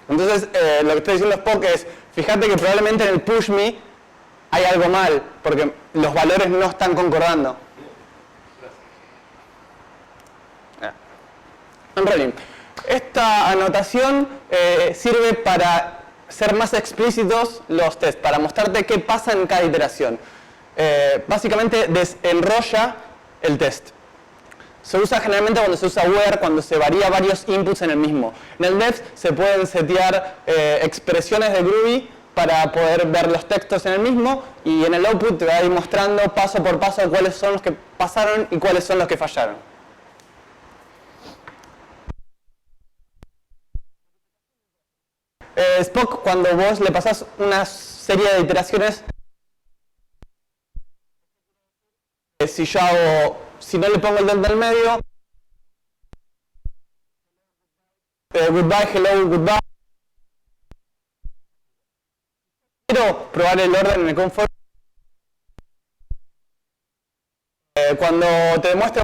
Entonces, lo que estoy diciendo Spock es, fíjate que probablemente en el push me hay algo mal, porque los valores no están concordando. Unrolling. Esta anotación sirve para ser más explícitos los tests, para mostrarte qué pasa en cada iteración. Básicamente desenrolla el test. Se usa generalmente cuando se usa where, cuando se varía varios inputs en el mismo. En el def se pueden setear expresiones de Groovy para poder ver los textos en el mismo, y en el output te va a ir mostrando paso por paso cuáles son los que pasaron y cuáles son los que fallaron. Spock, cuando vos le pasás una serie de iteraciones, si no le pongo el del medio, goodbye, hello, goodbye. Quiero probar el orden en el confort. Cuando te demuestra,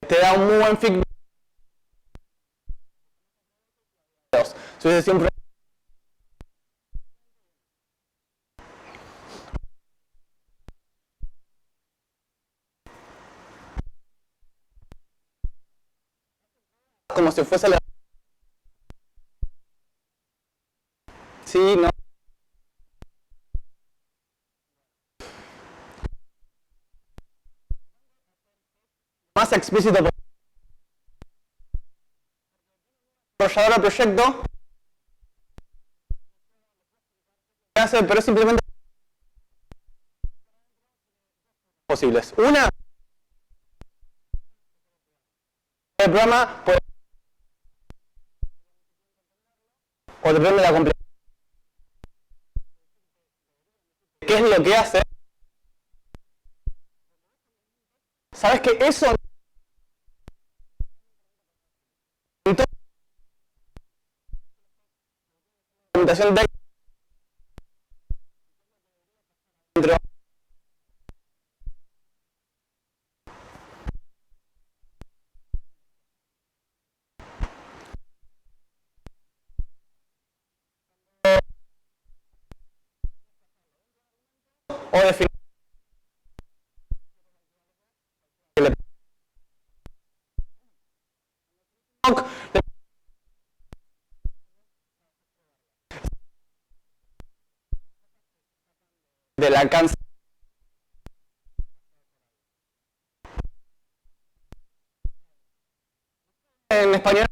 te da un muy buen feedback. Si hubiese sido un como si fuese la... Sí, no. Más explícito por desarrollador al proyecto. Hace, pero es simplemente posibles. Una, el programa puede, o depende de la complejidad. ¿Qué es lo que hace? ¿Sabes que eso entonces la documentación de dentro o definir del alcance en español.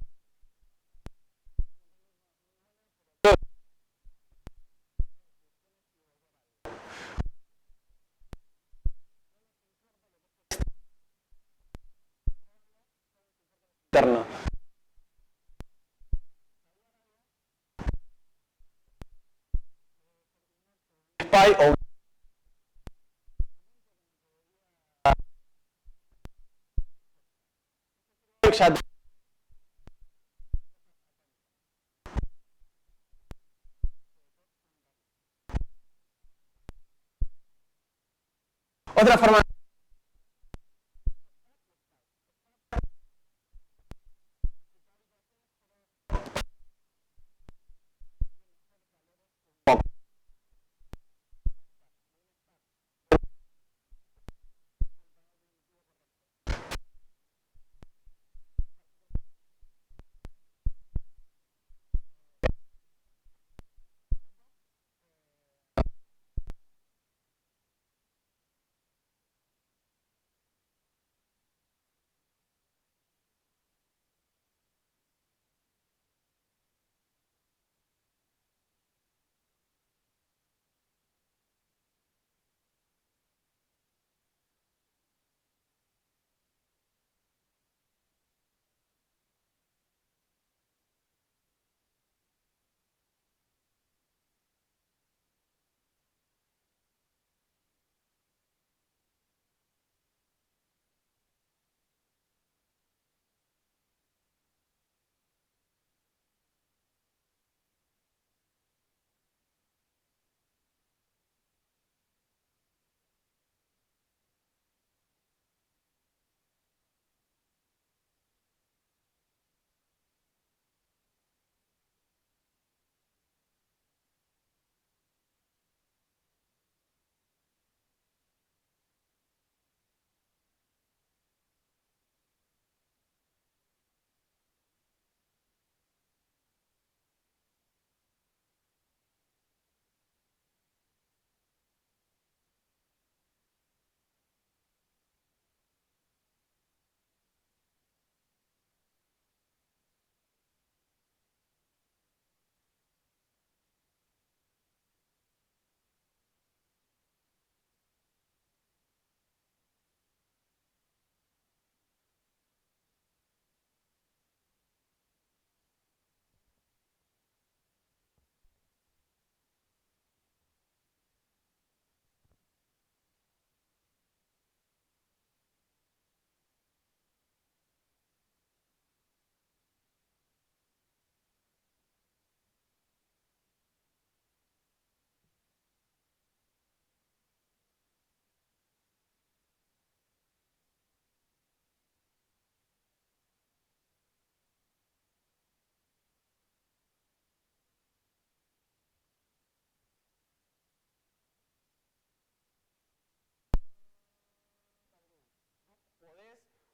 Interno. Spy o ya otra forma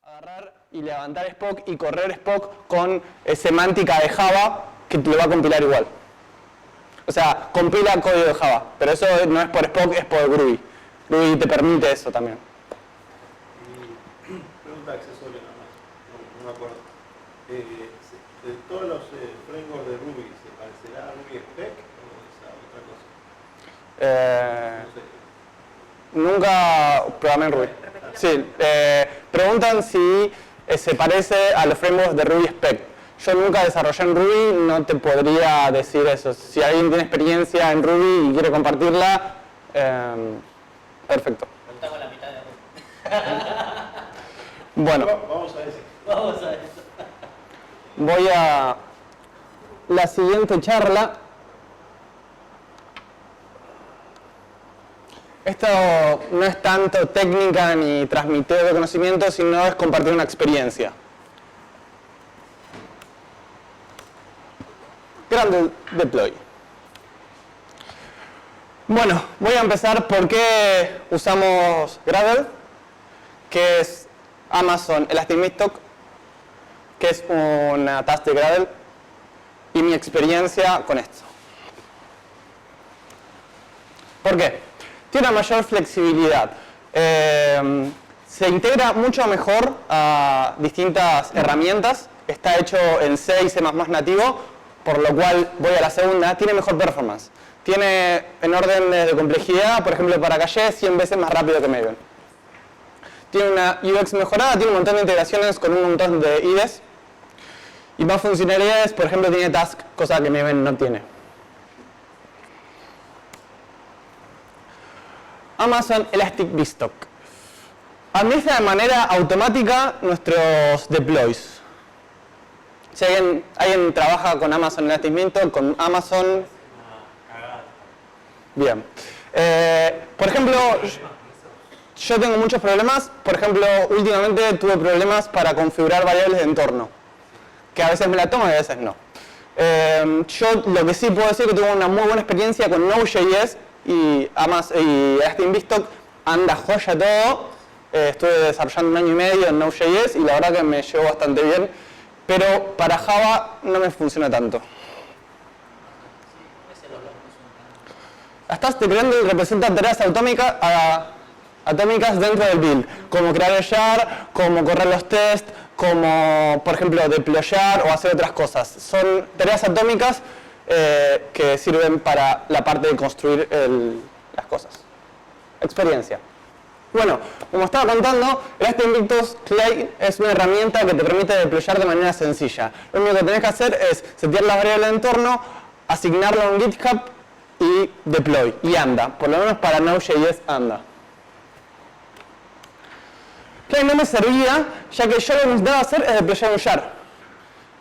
agarrar y levantar Spock y correr Spock con semántica de Java que te lo va a compilar igual. O sea, compila código de Java, pero eso no es por Spock, es por Groovy. Groovy te permite eso también. Y pregunta accesoria nada más, no me acuerdo. De todos los frameworks de Ruby, ¿se parecerá a Ruby Spec o es a otra cosa? No sé. Nunca programé en Ruby. Sí, preguntan si se parece a los frameworks de Ruby Spec. Yo nunca desarrollé en Ruby, no te podría decir eso. Si alguien tiene experiencia en Ruby y quiere compartirla, perfecto. Contamos la mitad de Ruby. Bueno, Vamos a ese. Vamos a eso. voy a la siguiente charla. Esto no es tanto técnica ni transmitir de conocimiento, sino es compartir una experiencia. Gradle Deploy. Bueno, voy a empezar por qué usamos Gradle, que es Amazon Elastic Beanstalk, que es una task de Gradle, y mi experiencia con esto. ¿Por qué? Tiene una mayor flexibilidad. Se integra mucho mejor a distintas herramientas. Está hecho en C y C++ nativo, por lo cual voy a la segunda. Tiene mejor performance. Tiene en orden de complejidad, por ejemplo para Cache, 100 veces más rápido que Maven. Tiene una UX mejorada, tiene un montón de integraciones con un montón de IDEs. Y más funcionalidades, por ejemplo tiene Task, cosa que Maven no tiene. Amazon Elastic Beanstalk. Administra de manera automática nuestros deploys. Si alguien trabaja con Amazon Elastic Beanstalk, con Amazon... Bien. Por ejemplo, yo tengo muchos problemas. Por ejemplo, últimamente tuve problemas para configurar variables de entorno. Que a veces me la tomo y a veces no. Yo lo que sí puedo decir es que tuve una muy buena experiencia con Node.js y Elastic Beanstalk anda joya todo. Estuve desarrollando 1 año y medio en Node.js y la verdad que me llevó bastante bien, pero para Java no me funciona tanto. Las tasks de Gradle representan tareas atómicas dentro del build, como crear el jar, como correr los tests, como por ejemplo deployar o hacer otras cosas. Son tareas atómicas que sirven para la parte de construir las cosas. Experiencia. Bueno, como estaba contando, Elastic Beanstalk Clay es una herramienta que te permite deployar de manera sencilla. Lo único que tenés que hacer es setear las variables de entorno, asignarlo a un GitHub y deploy. Y anda. Por lo menos para Node.js anda. Clay no me servía, ya que yo lo que necesitaba hacer es deployar un jar.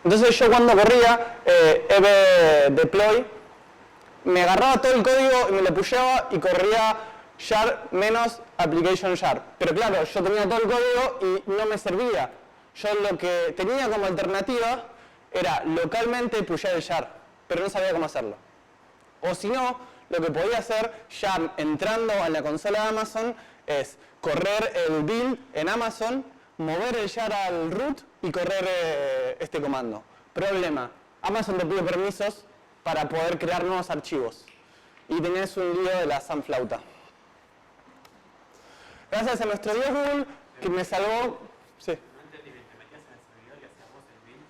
Entonces yo cuando corría EB deploy, me agarraba todo el código y me lo pushaba y corría jar menos application jar. Pero claro, yo tenía todo el código y no me servía. Yo lo que tenía como alternativa era localmente pushar el jar, pero no sabía cómo hacerlo. O si no, lo que podía hacer ya entrando a la consola de Amazon es correr el build en Amazon, mover el jar al root y correr este comando. Problema, Amazon te pide permisos para poder crear nuevos archivos. Y tenés un lío de la sunflauta. Gracias a nuestro Dios Google, que me salvó... Sí. No entendí bien, te metías en el servidor y hacías vos el build.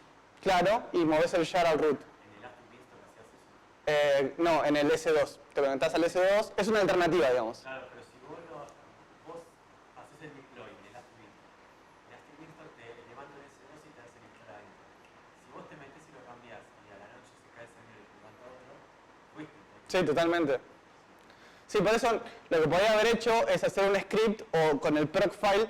Claro, y movés el jar al root. ¿En el Elastic Beanstalk hacías eso? No, en el S2. Te conectás al S2, es una alternativa, digamos. Claro, pero si vos haces el deploy en Elastic Beanstalk te levanta el S2 y te hace instalar ahí. Si vos te metés y lo cambiás y a la noche se cae ese servidor y te levanta otro, fuiste. Sí, totalmente. Sí, por eso lo que podía haber hecho es hacer un script o con el procfile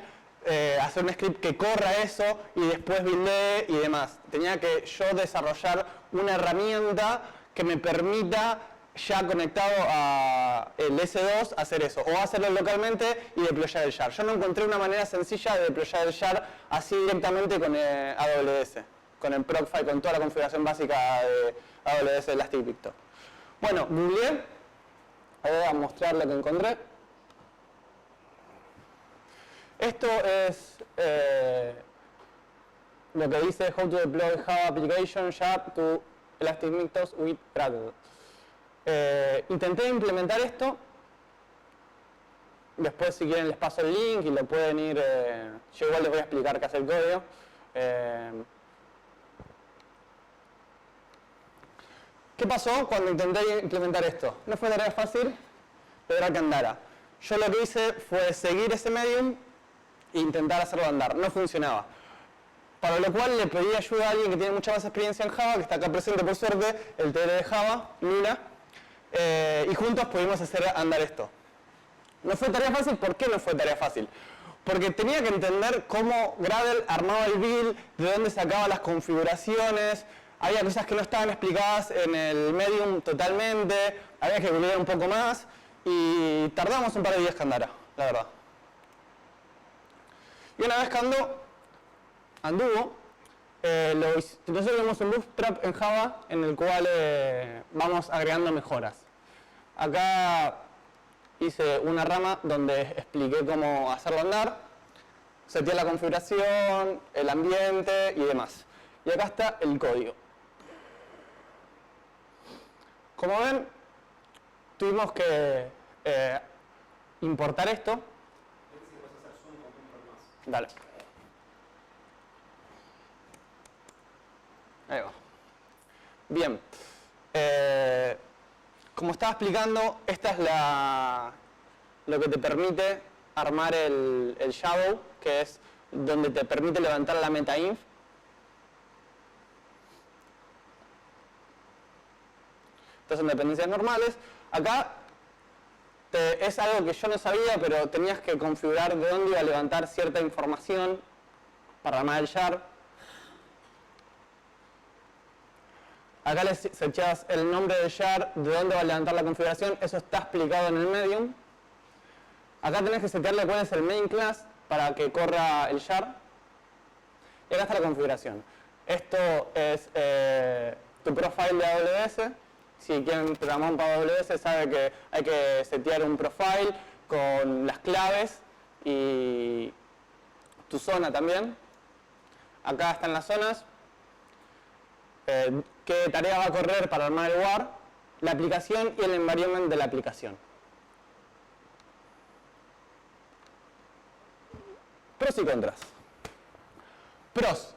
hacer un script que corra eso y después buildee y demás. Tenía que yo desarrollar una herramienta que me permita ya conectado a el S2 hacer eso, o hacerlo localmente y deployar el jar. Yo no encontré una manera sencilla de deployar el jar así directamente con AWS, con el procfile, con toda la configuración básica de AWS Elastic Beanstalk. Bueno, googleé. Voy a mostrar lo que encontré. Esto es lo que dice how to deploy Java application shard to Elastic Mixos with Gradle. Intenté implementar esto. Después, si quieren, les paso el link y lo pueden ir. Yo igual les voy a explicar qué hace el código. ¿Qué pasó cuando intenté implementar esto? No fue tarea fácil lograr que andara. Yo lo que hice fue seguir ese medium e intentar hacerlo andar. No funcionaba. Para lo cual le pedí ayuda a alguien que tiene mucha más experiencia en Java, que está acá presente por suerte, el TR de Java, Luna, y juntos pudimos hacer andar esto. No fue tarea fácil. ¿Por qué no fue tarea fácil? Porque tenía que entender cómo Gradle armaba el build, de dónde sacaba las configuraciones. Había cosas que no estaban explicadas en el Medium totalmente, había que googlear un poco más y tardamos un par de días que andara, la verdad. Y una vez que anduvo, nosotros tenemos un bootstrap en Java en el cual vamos agregando mejoras. Acá hice una rama donde expliqué cómo hacerlo andar, seteé la configuración, el ambiente y demás. Y acá está el código. Como ven, tuvimos que importar esto. Dale. Ahí va. Bien. Como estaba explicando, esta es lo que te permite armar el shadow, que es donde te permite levantar la metainf. Estas son dependencias normales. Acá es algo que yo no sabía, pero tenías que configurar de dónde iba a levantar cierta información para armar el shard. Acá le seteas el nombre del shard, de dónde va a levantar la configuración. Eso está explicado en el Medium. Acá tenés que setearle cuál es el main class para que corra el shard. Y acá está la configuración. Esto es tu profile de AWS. Si quieren programar para AWS, sabe que hay que setear un profile con las claves y tu zona también. Acá están las zonas. Qué tarea va a correr para armar el WAR, la aplicación y el environment de la aplicación. Pros y contras. Pros.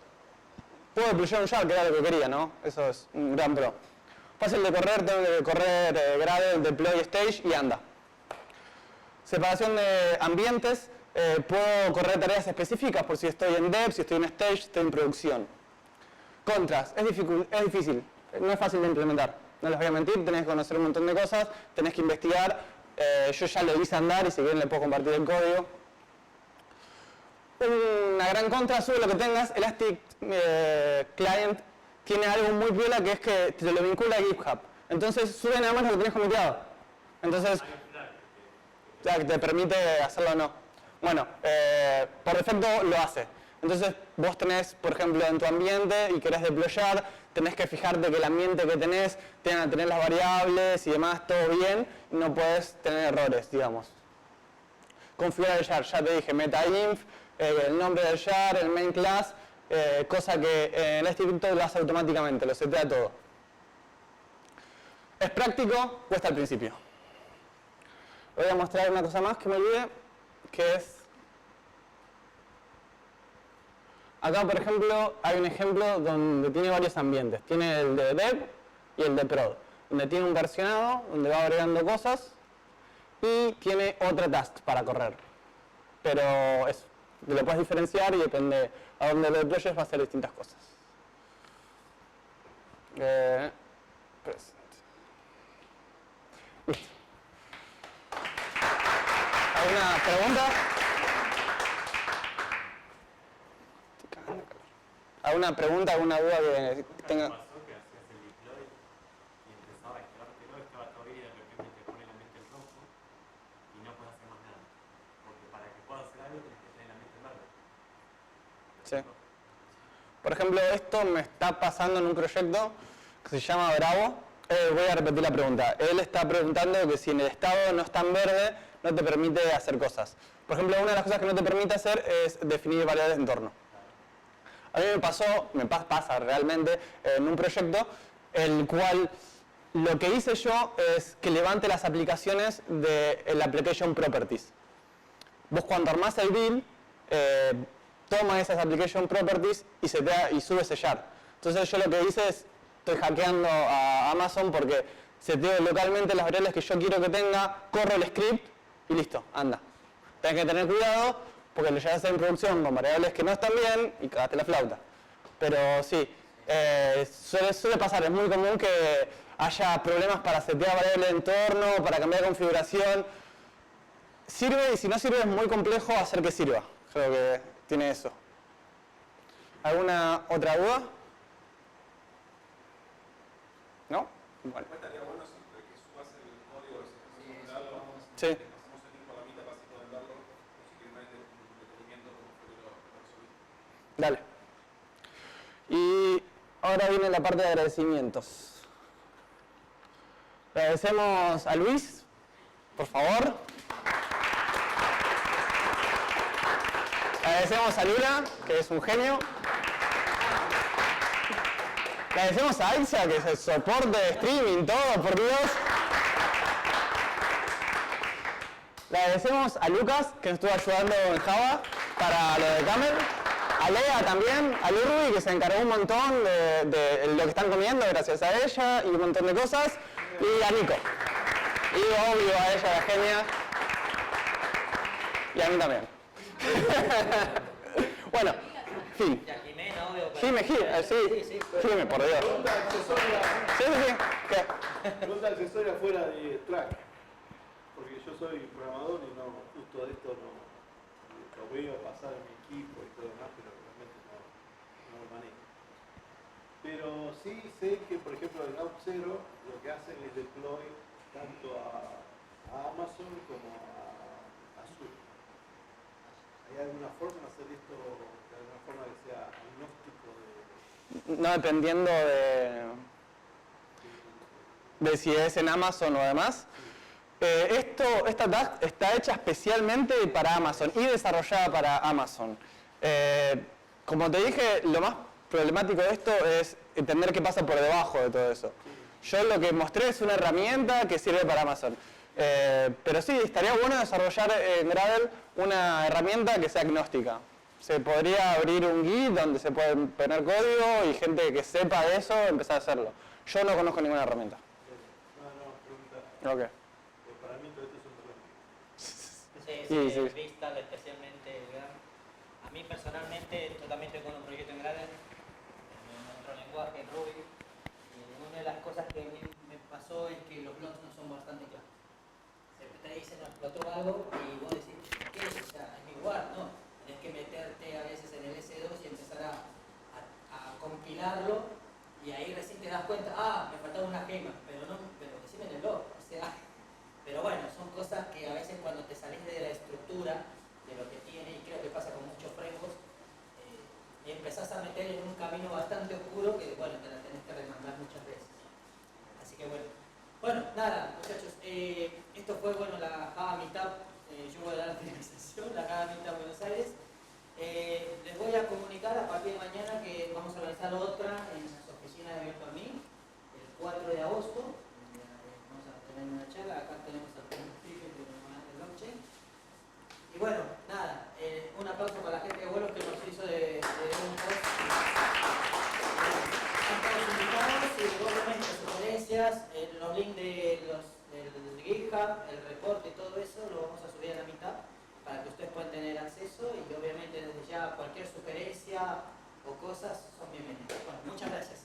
Puedo deployar un shard, que era lo que quería, ¿no? Eso es un gran pro. Fácil de correr, tengo que correr Gradle, deploy stage y anda. Separación de ambientes, puedo correr tareas específicas por si estoy en dev, si estoy en stage, si estoy en producción. Contras, es difícil, no es fácil de implementar. No les voy a mentir, tenés que conocer un montón de cosas, tenés que investigar. Yo ya lo hice andar y si quieren le puedo compartir el código. Una gran contra, sube lo que tengas, Elastic Client tiene algo muy piola que es que te lo vincula a GitHub. Entonces sube nada más lo que tenés comiteado. Entonces, ya que te permite hacerlo o no. Bueno, por defecto lo hace. Entonces vos tenés, por ejemplo, en tu ambiente y querés deployar, tenés que fijarte que el ambiente que tenés tenga que tener las variables y demás, todo bien, y no podés tener errores, digamos. Configurar el shard, ya te dije, metainf, el nombre del shard, el main class, cosa que en este Crypto lo hace automáticamente, lo setea todo. Es práctico, cuesta al principio. Voy a mostrar una cosa más que me olvidé, que es... Acá, por ejemplo, hay un ejemplo donde tiene varios ambientes. Tiene el de dev y el de prod, donde tiene un versionado, donde va agregando cosas, y tiene otra task para correr. Pero eso, lo puedes diferenciar y depende a dónde lo deployes va a hacer distintas cosas. Present. Listo. ¿Alguna pregunta? ¿Alguna pregunta, alguna duda que tenga? ¿Qué pasó que hacías el deploy y empezaba a esperártelo, estaba todo bien y de repente te pone la mente en rojo y no puedes hacer más nada? Porque para que puedas hacer algo tienes que tener la mente en verde. Sí. Por ejemplo, esto me está pasando en un proyecto que se llama Bravo. Voy a repetir la pregunta. Él está preguntando que si en el estado no está en verde, no te permite hacer cosas. Por ejemplo, una de las cosas que no te permite hacer es definir variables de entorno. A mí me pasa realmente en un proyecto el cual lo que hice yo es que levante las aplicaciones del Application Properties. Vos cuando armás el build, toma esas Application Properties y sube sellar. Entonces yo lo que hice es, estoy hackeando a Amazon porque seteo localmente las variables que yo quiero que tenga, corro el script y listo, anda. Tenés que tener cuidado porque lo llevas a hacer en producción con variables que no están bien y cagaste la flauta. Pero sí, suele pasar, es muy común que haya problemas para setear variables de entorno, para cambiar configuración. Sirve y si no sirve es muy complejo hacer que sirva. Creo que tiene eso. ¿Alguna otra duda? ¿No? Bueno. Estaría bueno siempre que subas el código, si encontrarlo, Sí. pasamos el link por la mitad para así poder verlo, o si quieren más detenimiento como fue lo resolví. Dale. Y ahora viene la parte de agradecimientos. Agradecemos a Luis, por favor. Agradecemos a Lula, que es un genio. Agradecemos a Aixa, que es el soporte de streaming, todo, por Dios. Le agradecemos a Lucas, que nos estuvo ayudando en Java para lo de Camel. A Lea también, a Lurui, que se encargó un montón de lo que están comiendo gracias a ella y un montón de cosas. Y a Nico. Y obvio a ella, la genia. Y a mí también. Bueno, fin. Y a Jimena, obvio. Jime, sí. Jime, por Dios. Pregunta accesoria, Sí. ¿Qué? pregunta accesoria fuera de track. Porque yo soy programador y no, justo de esto no lo veo pasar en mi equipo y todo lo demás, pero realmente no lo manejo. Pero sí sé que, por ejemplo, en Auth0 lo que hacen es deploy tanto a Amazon como a Azure. ¿Hay alguna forma de hacer esto de alguna forma que sea agnóstico de... No dependiendo de si es en Amazon o demás. Esta task está hecha especialmente para Amazon y desarrollada para Amazon. Como te dije, lo más problemático de esto es entender qué pasa por debajo de todo eso. Yo lo que mostré es una herramienta que sirve para Amazon. Pero sí, estaría bueno desarrollar en Gradle una herramienta que sea agnóstica. Se podría abrir un Git donde se puede poner código y gente que sepa de eso empezar a hacerlo. Yo no conozco ninguna herramienta. No, pregunta. Ok. Para mí todo esto es un problema. Sí, Vistal, especialmente a mí personalmente, yo también tengo un proyecto en Gradle, en otro lenguaje, en Ruby, y una de las cosas que a mí me pasó es que los blogs no son bastante claros. Siempre te dicen, explotó algo, y vos decís, ¿qué es? O sea, es mi lugar, ¿no? Tenés que meterte a veces en el S2 y empezar a compilarlo, y ahí recién te das cuenta, me faltaba una gema, pero decime en el blog, o sea, pero bueno, son cosas que a veces cuando te salís de la estructura de lo que tiene, y creo que pasa con muchos frameworks, empezás a meter en un camino bastante oscuro que, bueno, te la tenés que remandar muchas veces. Así que bueno, nada, muchachos, esto fue, bueno, la Java Meetup, yo voy a dar la finalización, la Java Meetup Buenos Aires. Les voy a comunicar a partir de mañana que vamos a lanzar otra en las oficinas de Virtual.me, el 4 de agosto. Vamos a tener una charla, acá tenemos al speaker de blockchain. Y bueno, nada, un aplauso para la gente de vuelos que nos hizo de un post. Están todos invitados y obviamente sugerencias, los links del GitHub, el reporte y todo eso lo vamos a subir a la mitad para que ustedes puedan tener acceso y obviamente desde ya cualquier sugerencia o cosas son bienvenidas. Bueno, muchas gracias.